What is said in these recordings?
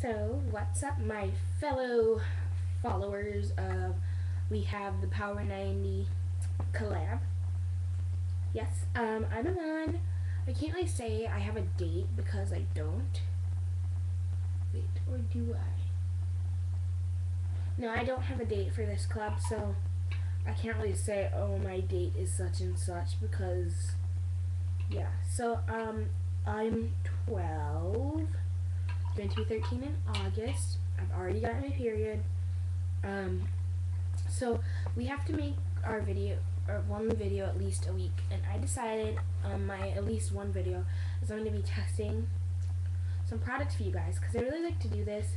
So, what's up, my fellow followers of We Have the Power 90 collab? Yes, I'm Iman. I can't really say I have a date because I don't. Wait, or do I? No, I don't have a date for this club, so I can't really say, oh, my date is such and such because, yeah. So, I'm 12. Going to be 13 in August. I've already got my period. So we have to make our video, or one video at least a week, and I decided my at least one video is I'm going to be testing some products for you guys because I really like to do this,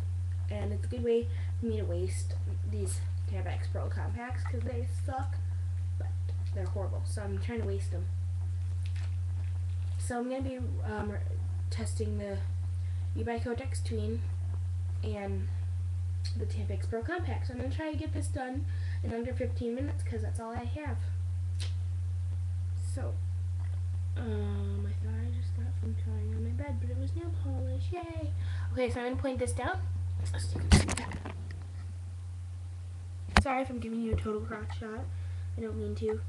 and it's a good way for me to waste these Tampax Pro compacts because they suck, but they're horrible. So I'm trying to waste them. So I'm going to be testing the Kotex Tween and the Tampax Pro Compact. So I'm going to try to get this done in under 15 minutes because that's all I have. So, I thought I just got from trying on my bed, but it was nail polish. Yay! Okay, so I'm going to point this down. Sorry if I'm giving you a total crotch shot. I don't mean to.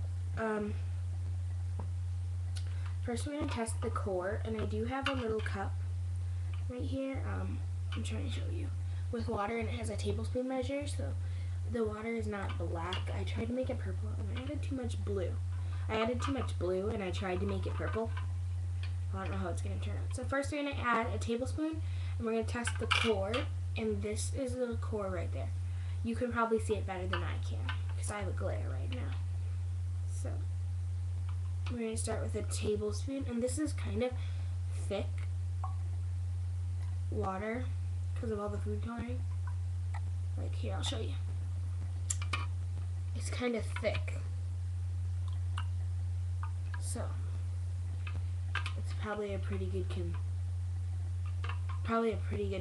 First we're going to test the core, and I do have a little cup right here. I'm trying to show you. With water, and it has a tablespoon measure, so the water is not black. I tried to make it purple, and I added too much blue. And I tried to make it purple. I don't know how it's going to turn out. So first we're going to add a tablespoon, and we're going to test the core, and this is the core right there. You can probably see it better than I can, because I have a glare right now. So we're going to start with a tablespoon, and this is kind of thick water because of all the food coloring. Like here, I'll show you. It's kind of thick, so it's probably a pretty good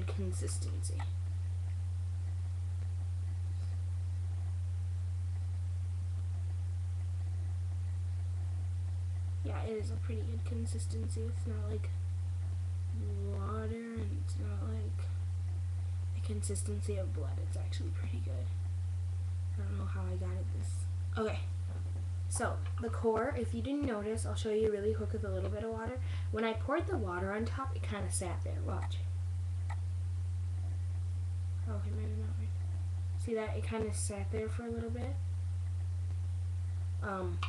consistency. Yeah, it is a pretty good consistency. It's not like water, and it's not like the consistency of blood. It's actually pretty good. I don't know how I got it this. Okay, so the core, if you didn't notice, I'll show you really quick with a little bit of water. When I poured the water on top, it kind of sat there. Watch. Oh, okay, maybe not right. See that? It kind of sat there for a little bit. I'm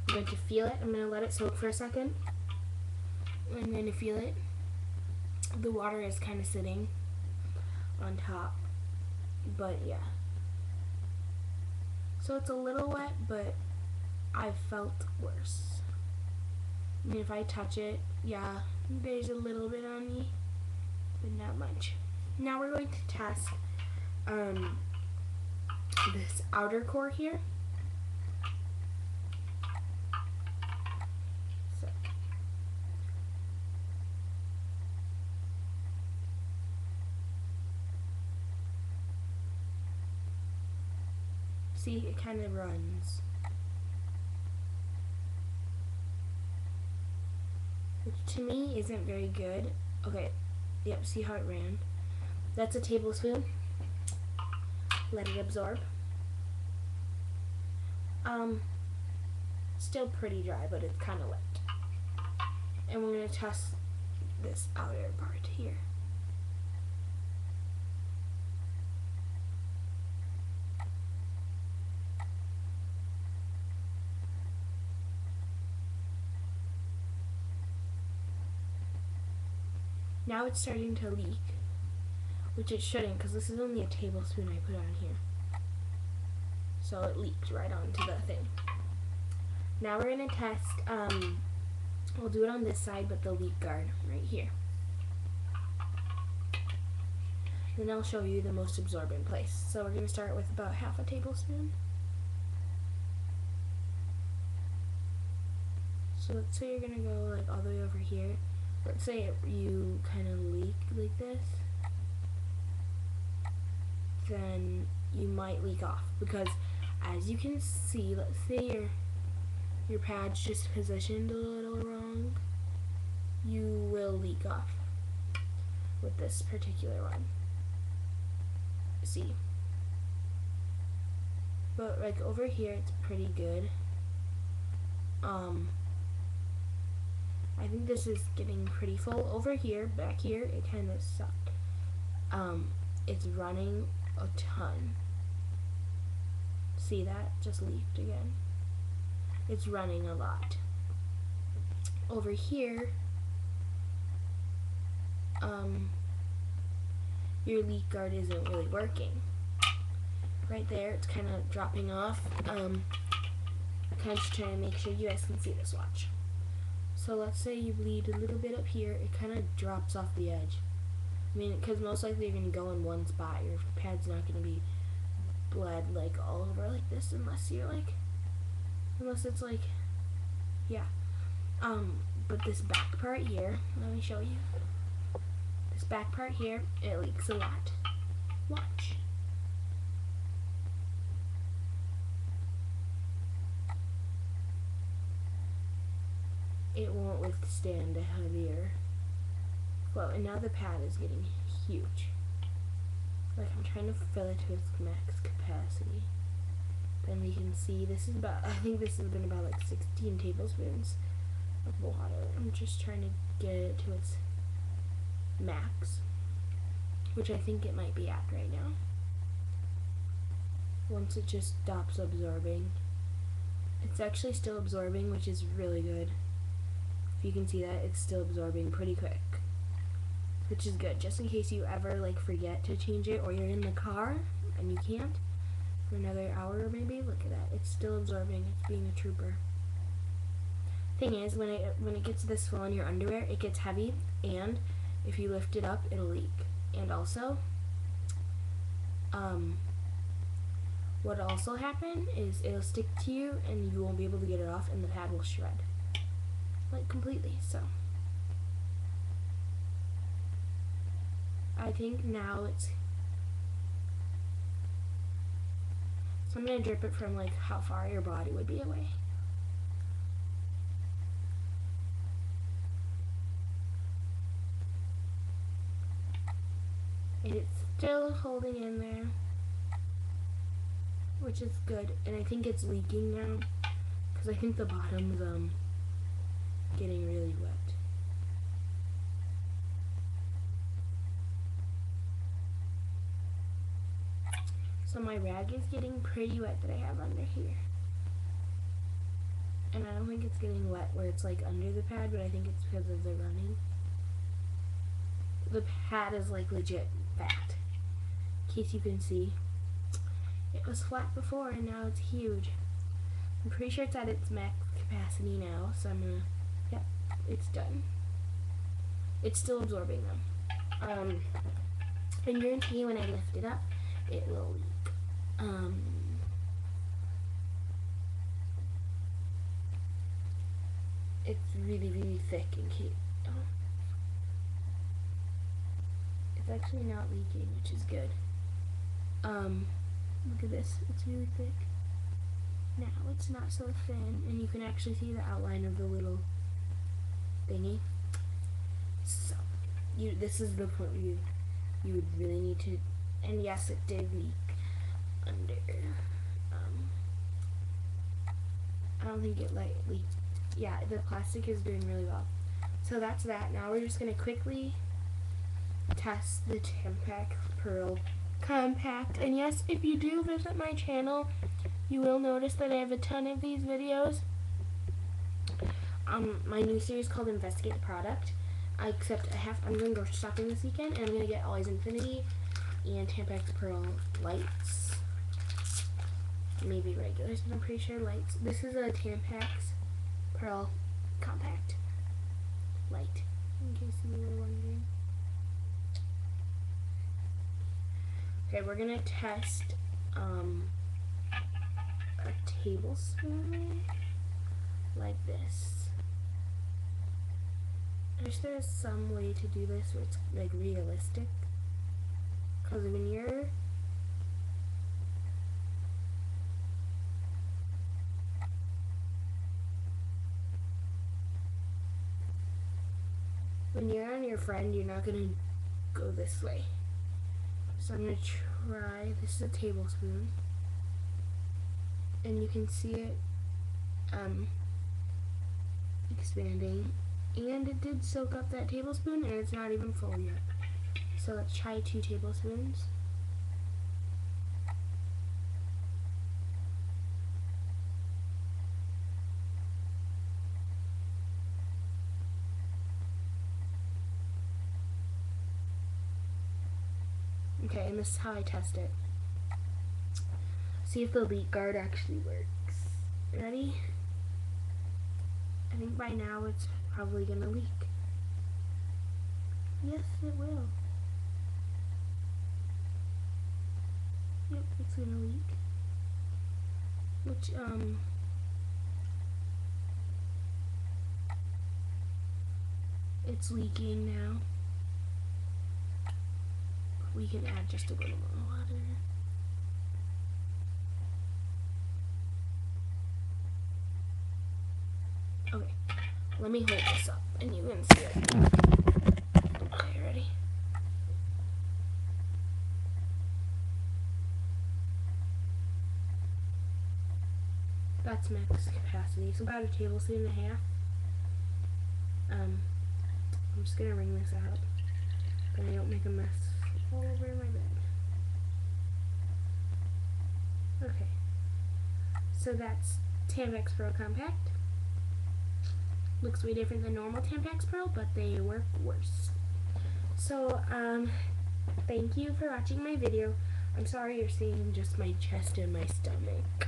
going to feel it. I'm going to let it soak for a second. And then to feel it, the water is kind of sitting on top, but yeah. So it's a little wet, but I felt worse. I mean, if I touch it, yeah, there's a little bit on me, but not much. Now we're going to test this outer core here. See, it kind of runs. Which to me isn't very good. Okay, yep, see how it ran? That's a tablespoon. Let it absorb. Still pretty dry, but it's kind of wet. And we're going to test this outer part here. Now it's starting to leak, which it shouldn't because this is only a tablespoon I put on here. So it leaked right onto the thing. Now we're going to test, we'll do it on this side, but the leak guard right here. Then I'll show you the most absorbent place. So we're going to start with about half a tablespoon. So let's say you're going to go like all the way over here. Let's say you kind of leak like this, then you might leak off because as you can see, let's say your pad's just positioned a little wrong, you will leak off. with this particular one. See? But like over here it's pretty good. I think this is getting pretty full. Over here, back here, it kind of sucked. It's running a ton. See that? Just leaked again. It's running a lot. Over here, your leak guard isn't really working. Right there, it's kind of dropping off. I'm kind of just trying to make sure you guys can see this, watch. So let's say you bleed a little bit up here, it kind of drops off the edge. I mean, because most likely you're going to go in one spot. Your pad's not going to be bled like all over like this unless you're like, unless it's like, yeah. But this back part here, let me show you. This back part here, it leaks a lot. Watch. It won't withstand a heavier flow. And now the pad is getting huge. Like I'm trying to fill it to its max capacity. Then we can see this is about, I think this has been about like 16 tablespoons of water. I'm just trying to get it to its max, which I think it might be at right now. Once it just stops absorbing. It's actually still absorbing, which is really good. You can see that it's still absorbing pretty quick, which is good, just in case you ever like forget to change it or you're in the car and you can't for another hour maybe. Look at that, it's still absorbing. It's being a trooper. Thing is, when it gets this full in your underwear, it gets heavy, and if you lift it up, it'll leak. And also, what'll also happen is it'll stick to you and you won't be able to get it off, and the pad will shred. Like completely. So I think now it's, so I'm gonna drip it from like how far your body would be away. And it's still holding in there, which is good. And I think it's leaking now because I think the bottom's getting really wet. So my rag is getting pretty wet that I have under here. And I don't think it's getting wet where it's like under the pad, but I think it's because of the running. The pad is like legit fat. In case you can see. It was flat before and now it's huge. I'm pretty sure it's at its max capacity now, so I'm gonna, yeah, it's done. It's still absorbing them. And guarantee when I lift it up, it will leak. It's really, really thick in case, it's actually not leaking, which is good. Look at this, it's really thick. Now it's not so thin, and you can actually see the outline of the little thingy. So, this is the point where you would really need to, and yes, it did leak under. I don't think it leaked. Yeah, the plastic is doing really well. So that's that. Now we're just gonna quickly test the Tampax Pearl Compact. And yes, if you do visit my channel, you will notice that I have a ton of these videos. My new series called Investigate the Product. I'm going grocery shopping this weekend, and I'm going to get Always Infinity and Tampax Pearl lights. Maybe regulars, but I'm pretty sure lights. This is a Tampax Pearl Compact light, in case you were wondering. Okay, we're going to test a tablespoon like this. I wish there was some way to do this where it's like realistic, because when you're on your friend, you're not gonna go this way. So I'm going to try, this is a tablespoon, and you can see it expanding, and it did soak up that tablespoon, and it's not even full yet. So let's try 2 tablespoons. Okay, and this is how I test it. See if the leak guard actually works. Ready? I think by now it's probably gonna leak. Yes, it will. Yep, it's gonna leak. Which, it's leaking now. We can add just a little more water. Okay, let me hold this up and you can see it. Okay, ready? That's max capacity, so about a tablespoon and a half. I'm just gonna wring this out, but I don't make a mess all over my bed. Okay, so that's Tampax Pro Compact. Looks way different than normal Tampax Pro, but they work worse. So, thank you for watching my video. I'm sorry you're seeing just my chest and my stomach.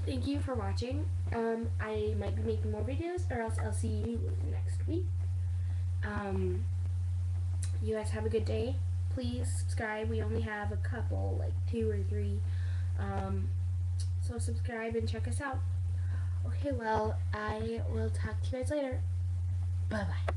Thank you for watching. I might be making more videos, or else I'll see you next week. You guys have a good day. Please subscribe. We only have a couple, like 2 or 3. So subscribe and check us out. Okay, well, I will talk to you guys later. Bye-bye.